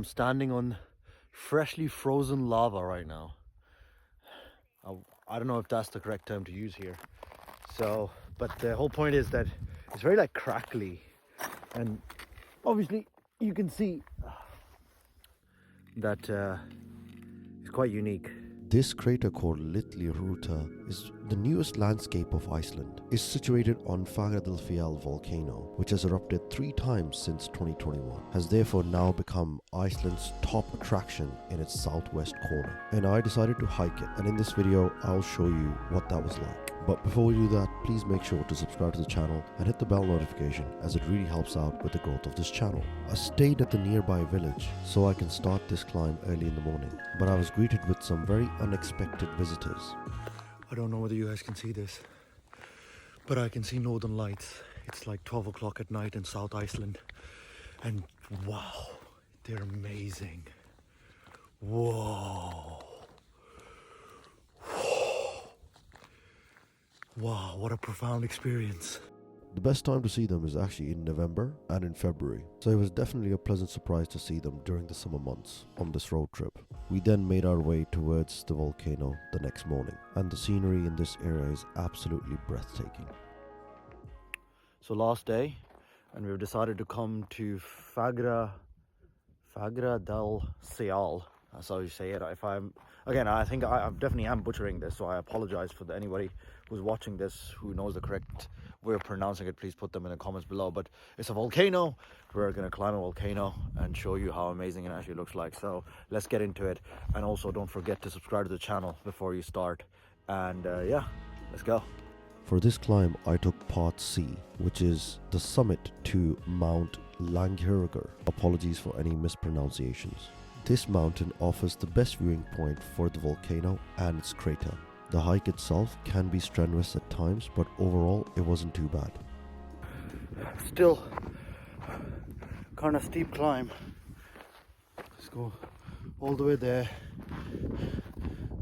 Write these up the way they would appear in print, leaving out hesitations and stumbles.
I'm standing on freshly frozen lava right now. I don't know if that's the correct term to use here. So, but the whole point is that it's very like crackly, and obviously you can see that it's quite unique. This crater called Ruta is the newest landscape of Iceland. It's situated on Fagradalfjall volcano, which has erupted 3 times since 2021, has therefore now become Iceland's top attraction in its southwest corner. And I decided to hike it, and in this video I'll show you what that was like. But before we do that, please make sure to subscribe to the channel and hit the bell notification, as it really helps out with the growth of this channel. I stayed at the nearby village so I can start this climb early in the morning, but I was greeted with some very unexpected visitors. I don't know whether you guys can see this, but I can see northern lights. It's like 12 o'clock at night in South Iceland, and wow, they're amazing. Whoa. Wow, what a profound experience. The best time to see them is actually in November and in February, so it was definitely a pleasant surprise to see them during the summer months on this road trip. We then made our way towards the volcano the next morning, and the scenery in this area is absolutely breathtaking. So last day, and we've decided to come to Fagra del Seal. That's how you say it. I think I definitely am butchering this, so I apologize for anybody who's watching this who knows the correct way of pronouncing it. Please put them in the comments below. But it's a volcano. We're going to climb a volcano and show you how amazing it actually looks like. So let's get into it. And also don't forget to subscribe to the channel before you start. And yeah, let's go. For this climb, I took part C, which is the summit to Mount Langhyrgur. Apologies for any mispronunciations. This mountain offers the best viewing point for the volcano and its crater. The hike itself can be strenuous at times, but overall it wasn't too bad. Still kind of steep climb. Let's go all the way there.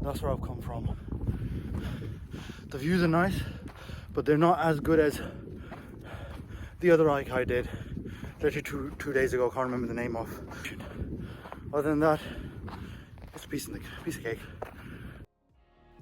That's where I've come from. The views are nice, but they're not as good as the other hike I did literally two days ago. Can't remember the name of. Other than that, it's a piece of cake.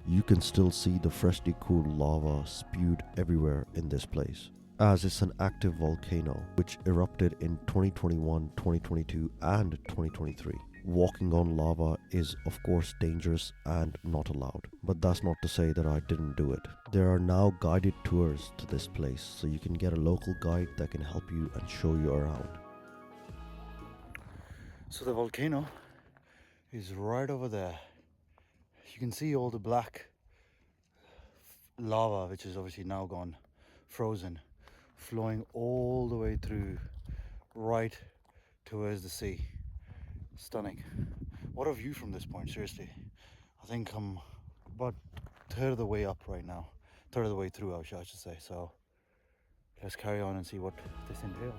You can still see the freshly cooled lava spewed everywhere in this place, as it's an active volcano which erupted in 2021, 2022 and 2023. Walking on lava is of course dangerous and not allowed, but that's not to say that I didn't do it. There are now guided tours to this place, so you can get a local guide that can help you and show you around. So the volcano is right over there. You can see all the black lava, which is obviously now gone, frozen, flowing all the way through right towards the sea. Stunning. What a view from this point, seriously. I think I'm about a third of the way up right now. Third of the way through, I should say. So let's carry on and see what this entails.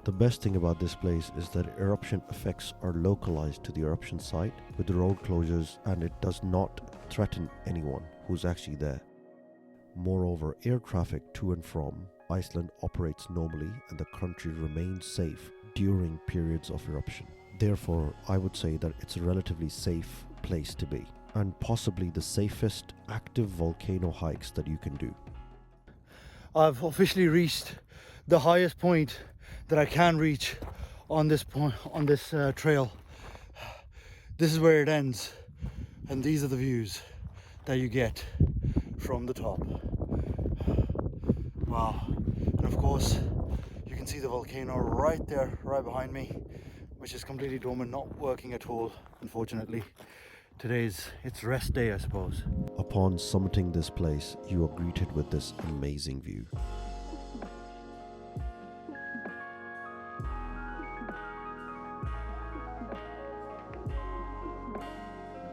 The best thing about this place is that eruption effects are localized to the eruption site with the road closures, and it does not threaten anyone who's actually there. Moreover, air traffic to and from Iceland operates normally, and the country remains safe during periods of eruption. Therefore, I would say that it's a relatively safe place to be, and possibly the safest active volcano hikes that you can do. I've officially reached the highest point that I can reach on this trail. This is where it ends, and these are the views that you get from the top. Wow. And of course you can see the volcano right there, right behind me, which is completely dormant, not working at all, unfortunately. Today's its rest day, I suppose. Upon summiting this place, you are greeted with this amazing view.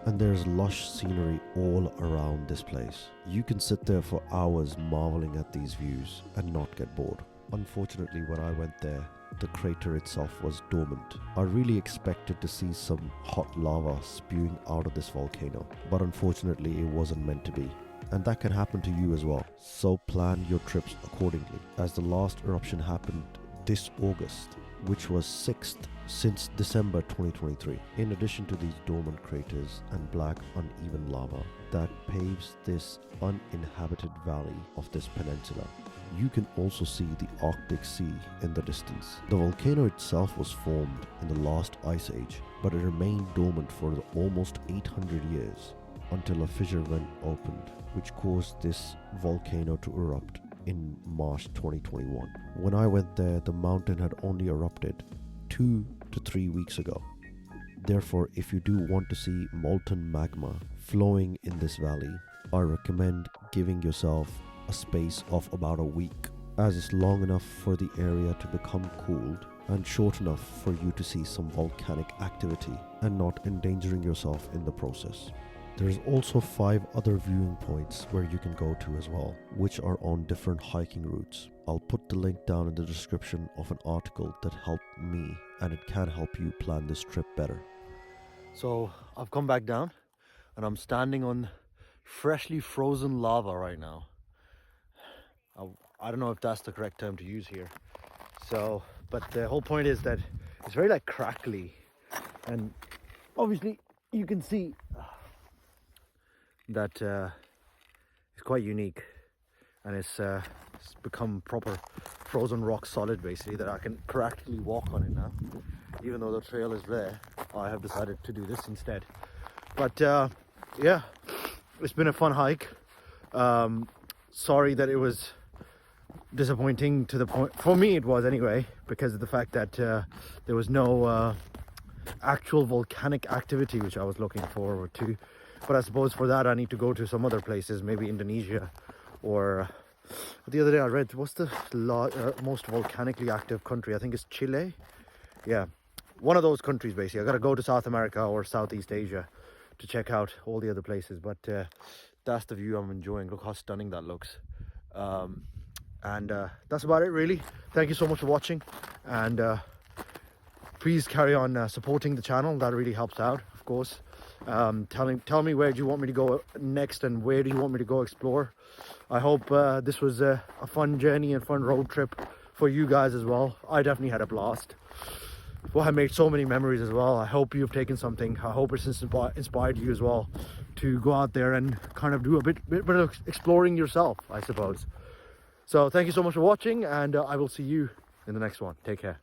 And there's lush scenery all around this place. You can sit there for hours marveling at these views and not get bored. Unfortunately, when I went there, the crater itself was dormant. I really expected to see some hot lava spewing out of this volcano, but unfortunately it wasn't meant to be. And that can happen to you as well. So plan your trips accordingly, as the last eruption happened this August, which was 6th since December 2023. In addition to these dormant craters and black uneven lava that paves this uninhabited valley of this peninsula, you can also see the Arctic Sea in the distance. The volcano itself was formed in the last ice age, but it remained dormant for almost 800 years until a fissure vent opened, which caused this volcano to erupt in March 2021. When I went there, the mountain had only erupted 2 to 3 weeks ago. Therefore, if you do want to see molten magma flowing in this valley, I recommend giving yourself a space of about a week, as it's long enough for the area to become cooled and short enough for you to see some volcanic activity and not endangering yourself in the process. There's also 5 other viewing points where you can go to as well, which are on different hiking routes. I'll put the link down in the description of an article that helped me, and it can help you plan this trip better. So I've come back down and I'm standing on freshly frozen lava right now. I don't know if that's the correct term to use here. So, but the whole point is that it's very like crackly, and obviously you can see that it's quite unique, and it's become proper frozen rock solid basically, that I can practically walk on it now. Even though the trail is there, I have decided to do this instead. But yeah, it's been a fun hike. Sorry that it was disappointing to the point, for me it was anyway, because of the fact that there was no actual volcanic activity which I was looking forward to. But I suppose for that I need to go to some other places, maybe Indonesia, or the other day I read, what's the most volcanically active country? I think it's Chile. Yeah, one of those countries basically. I gotta go to South America or Southeast Asia to check out all the other places. But that's the view I'm enjoying. Look how stunning that looks. And that's about it really. Thank you so much for watching, and please carry on supporting the channel. That really helps out, of course. Tell me where do you want me to go next, and where do you want me to go explore. I hope this was a fun journey and fun road trip for you guys as well. I definitely had a blast. Well, I made so many memories as well. I hope you've taken something. I hope it's inspired you as well to go out there and kind of do a bit of exploring yourself, I suppose. So thank you so much for watching, and I will see you in the next one. Take care.